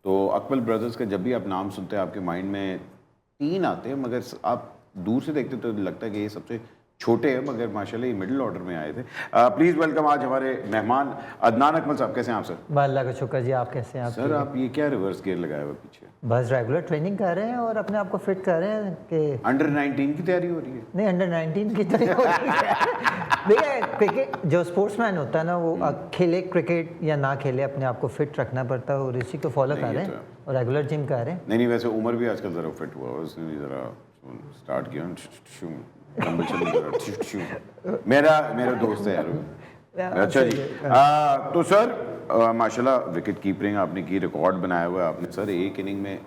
तो अकमल ब्रदर्स का जब भी आप नाम सुनते हैं आपके माइंड में 3 आते हैं, मगर आप दूर से देखते तो लगता है कि ये सबसे छोटे हैं, मगर माशाल्लाह ये मिडिल ऑर्डर में आए थे। प्लीज़ वेलकम आज हमारे मेहमान अदनान अकमल साहब। कैसे हैं आप सर? बस अल्लाह का शुक्र जी। आप कैसे हैं? सर आप ये क्या रिवर्स गियर लगाया हुआ पीछे? बस रेगुलर ट्रेनिंग कर रहे हैं और अपने आप को फिट कर रहे हैं कि अंडर 19 की तैयारी हो रही है? नहीं, अंडर 19 की तो नहीं हो रही है। देखिए, क्रिकेट जो स्पोर्ट्समैन होता है ना, वो खेले क्रिकेट या ना खेले, अपने आप को फिट रखना पड़ता है और इसी को फॉलो कर रहे हैं और रेगुलर जिम कर रहे हैं। नहीं वैसे उमर भी आजकल ज़रा फिट हुआ, उसने भी ज़रा स्टार्ट किया। मेरा दोस्त है यार। अच्छा जी। तो सर माशाल्लाह विकेट कीपिंग आपने की, रिकॉर्ड बनाया हुआ है आपने सर। एक इनिंग में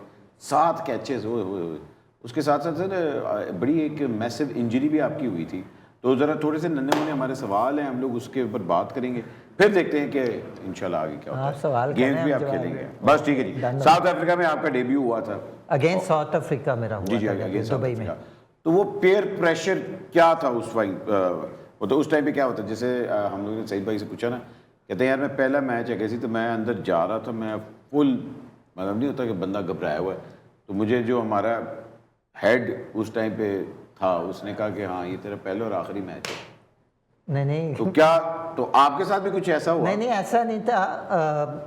7 कैचेस हुए। उसके साथ साथ सर बड़ी एक मैसिव इंजरी भी आपकी हुई थी। तो ज़रा थोड़े से नन्हे मुन्ने हमारे सवाल हैं, हम लोग उसके ऊपर बात करेंगे, फिर देखते हैं कि इंशाल्लाह आगे क्या होता है। गेम्स भी आप खेलेंगे? बस ठीक है जी। साउथ अफ्रीका में आपका डेब्यू हुआ था अगेंस्ट साउथ अफ्रीका मेरा हुआ जी दुबई में। तो वो पेयर प्रेशर क्या था उस वो तो उस टाइम पे क्या होता है? जैसे हम लोगों ने सईद भाई से पूछा ना, कहते हैं यार मैं पहला मैच है कैसी, तो मैं अंदर जा रहा था, मैं फुल मतलब नहीं होता कि बंदा घबराया हुआ है, तो मुझे जो हमारा हेड उस टाइम पे था उसने कहा कि हाँ ये तेरा पहला और आखिरी मैच है। नहीं तो क्या तो आपके साथ भी कुछ ऐसा हुआ? नहीं ऐसा नहीं था।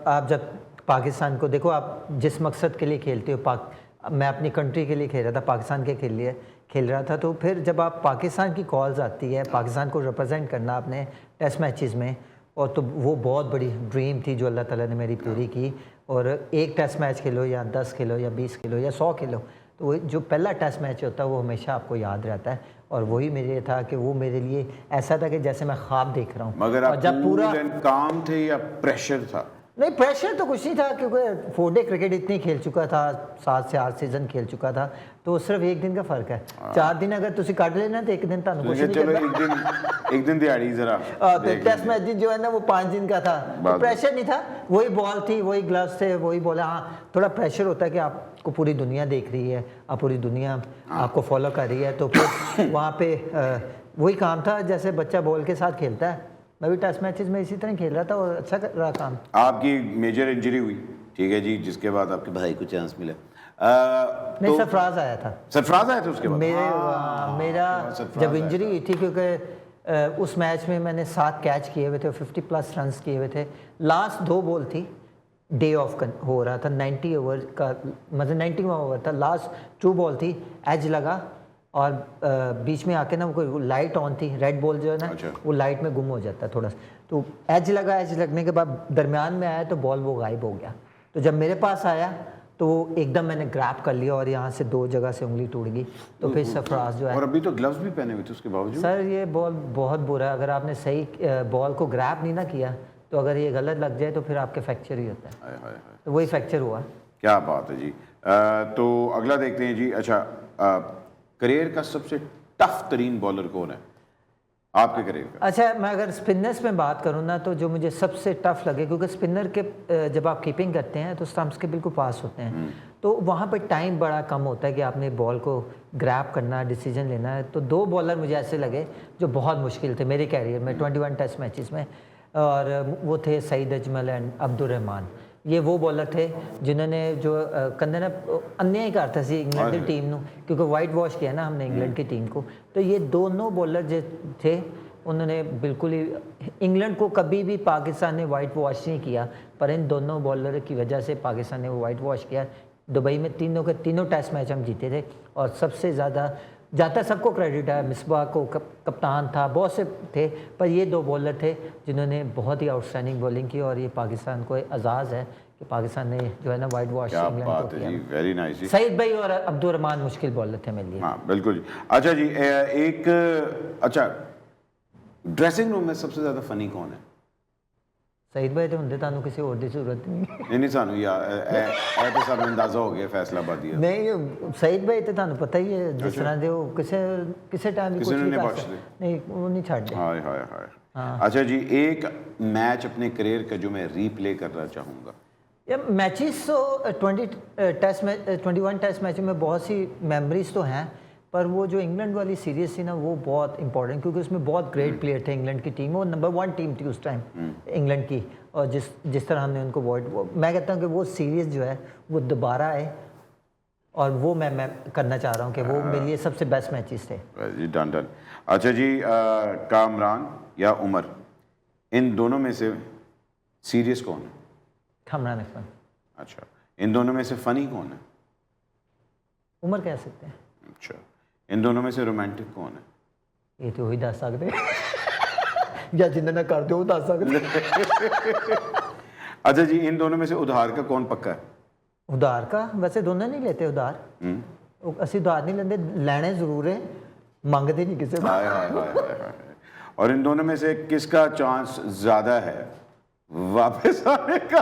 आप जब पाकिस्तान को देखो, आप जिस मकसद के लिए खेलते हो, मैं अपनी कंट्री के लिए खेल रहा था, पाकिस्तान के लिए खेल रहा था, तो फिर जब आप पाकिस्तान की कॉल्स आती है, पाकिस्तान को रिप्रेजेंट करना आपने टेस्ट मैचेस में, और तो वो बहुत बड़ी ड्रीम थी जो अल्लाह ताला ने मेरी पूरी की। और एक टेस्ट मैच खेलो या 10 खेलो या 20 खेलो या 100 खेलो, तो वो जो पहला टेस्ट मैच होता है वो हमेशा आपको याद रहता है। और वही मेरे था कि वो मेरे लिए ऐसा था कि जैसे मैं ख्वाब देख रहा हूँ। मगर आप जब पूरा काम थे या प्रेशर था? नहीं, प्रेशर तो कुछ नहीं था, क्योंकि 4 डे क्रिकेट इतनी खेल चुका था, 7 से 8 सीजन खेल चुका था, तो सिर्फ एक दिन का फर्क है। 4 दिन अगर तुम काट लेना तो एक दिन तुम कुछ नहीं करता। एक दिन दिहाड़ी जरा तो टेस्ट मैच जो है ना वो 5 दिन का था, तो प्रेशर नहीं था। वही बॉल थी, वही ग्लव्स थे, वही बॉल। हाँ, थोड़ा प्रेशर होता है कि आपको पूरी दुनिया देख रही है, आप पूरी दुनिया आपको फॉलो कर रही है, तो फिर वहाँ पे वही काम था जैसे बच्चा बॉल के साथ खेलता है। मैं भी टेस्ट मैचेस में इसी तरह खेल रहा था और अच्छा कर रहा काम। आपकी मेजर इंजरी हुई, ठीक है जी, जिसके बाद आपके भाई को चांस मिला। नहीं, सरफराज आया था। सरफराज आया था उसके बाद? मेरा जब इंजरी हुई थी, क्योंकि उस मैच में मैंने 7 कैच किए हुए थे, 50+ रन किए हुए थे। लास्ट 2 बॉल थी, डे ऑफ हो रहा था, 90 ओवर का, मतलब 90वां ओवर था, लास्ट 2 बॉल थी, एज लगा और बीच में आके ना वो कोई लाइट ऑन थी, रेड बॉल जो है ना, वो लाइट में गुम हो जाता है थोड़ा सा, तो एज लगा, एज लगने के बाद दरमियान में आया तो बॉल वो गायब हो गया। तो जब मेरे पास आया तो वो एकदम मैंने ग्रैब कर लिया और यहाँ से 2 जगह से उंगली टूट गई। तो फिर सरफराज जो है, और अभी तो ग्लव्स भी पहने हुए थे उसके बावजूद। सर ये बॉल बहुत बुरा है, अगर आपने सही बॉल को ग्रैब नहीं ना किया तो अगर ये गलत लग जाए तो फिर आपके फ्रैक्चर ही होता है। तो वही फ्रैक्चर हुआ। क्या बात है जी। तो अगला देखते हैं जी। अच्छा, करियर का सबसे टफ तरीन बॉलर कौन है आपके करियर का? अच्छा, मैं अगर स्पिनर्स में बात करूँ ना, तो जो मुझे सबसे टफ लगे, क्योंकि स्पिनर के जब आप कीपिंग करते हैं तो स्टंप्स के बिल्कुल पास होते हैं, तो वहाँ पर टाइम बड़ा कम होता है कि आपने बॉल को ग्रैब करना, डिसीजन लेना है। तो 2 बॉलर मुझे ऐसे लगे जो बहुत मुश्किल थे मेरे कैरियर में 21 टेस्ट मैचेस में, और वो थे सईद अजमल एंड अब्दुल रहमान। ये वो बॉलर थे जिन्होंने जो कंधे ने अन्याय करता सी इंग्लैंड की टीम ਨੂੰ, क्योंकि वाइट वॉश किया ना हमने इंग्लैंड की टीम को। तो ये दोनों बॉलर जो थे उन्होंने बिल्कुल ही, इंग्लैंड को कभी भी पाकिस्तान ने वाइट वॉश नहीं किया, पर इन दोनों बॉलर की वजह से पाकिस्तान ने वो वाइट वॉश किया। दुबई में तीनों के तीनों टेस्ट मैच हम जीते थे, और सबसे ज़्यादा जाता सबको क्रेडिट है, मिसबाह को कप्तान था, बहुत से थे, पर ये 2 बॉलर थे जिन्होंने बहुत ही आउटस्टैंडिंग बॉलिंग की, और ये पाकिस्तान को एजाज़ है कि पाकिस्तान ने जो है ना वाइट वॉश इंग्लैंड को किया। वेरी नाइस जी। सईद भाई और अब्दुल रहमान मुश्किल बॉलर थे मेरे लिए। हाँ बिल्कुल जी। अच्छा जी, अच्छा ड्रेसिंग रूम में सबसे ज़्यादा फनी कौन है? सईद भाई तो होंगे, तानू किसी और की जरूरत नहीं सानू यार तो सब अंदाजा हो गया फैसलाबादी। नहीं, सईद भाई तो तानू पता ही है, जिस तरह दे वो किसे टाइम भी कुछ नहीं, वो नहीं छाड़ते। हाय हाय हाय। अच्छा जी, एक मैच अपने करियर का जो मैं रीप्ले करना चाहूँगा। यार मैचेस तो 21 टेस्ट मैच में बहुत सी मेमोरीज तो हैं, पर वो जो इंग्लैंड वाली सीरीज थी ना वो बहुत इंपॉर्टेंट, क्योंकि उसमें बहुत ग्रेट प्लेयर थे इंग्लैंड की टीम, वो नंबर 1 टीम थी उस टाइम इंग्लैंड की। और जिस तरह हमने उनको मैं कहता हूँ कि वो सीरीज़ जो है वो दोबारा आए, और वो मैं करना चाह रहा हूँ कि वो मेरे लिए सबसे बेस्ट मैचेस थे। जी डन। अच्छा जी, कामरान या उमर, इन दोनों में से सीरियस कौन है? कामरान अकमल। अच्छा, इन दोनों में से फनी कौन है? उमर कह सकते हैं। अच्छा, इन दोनों में से रोमांटिक कौन है? ये तो वही दस सकते या जिन्हें कर दो दस सकते। अच्छा जी, इन दोनों में से उधार का कौन पक्का है? उधार का वैसे दोनों नहीं लेते उधार, असि उधार नहीं लेते, लेने जरूर है, मंगते नहीं किसी हाय हाय हाय हाय हाय। और इन दोनों में से किसका चांस ज्यादा है वापस आने का?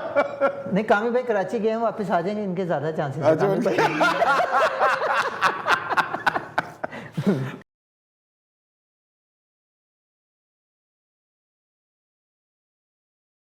नहीं, कामिल भाई कराची गए हैं, वापस आ जाएंगे, इनके ज्यादा चांसेस हैं। अच्छा,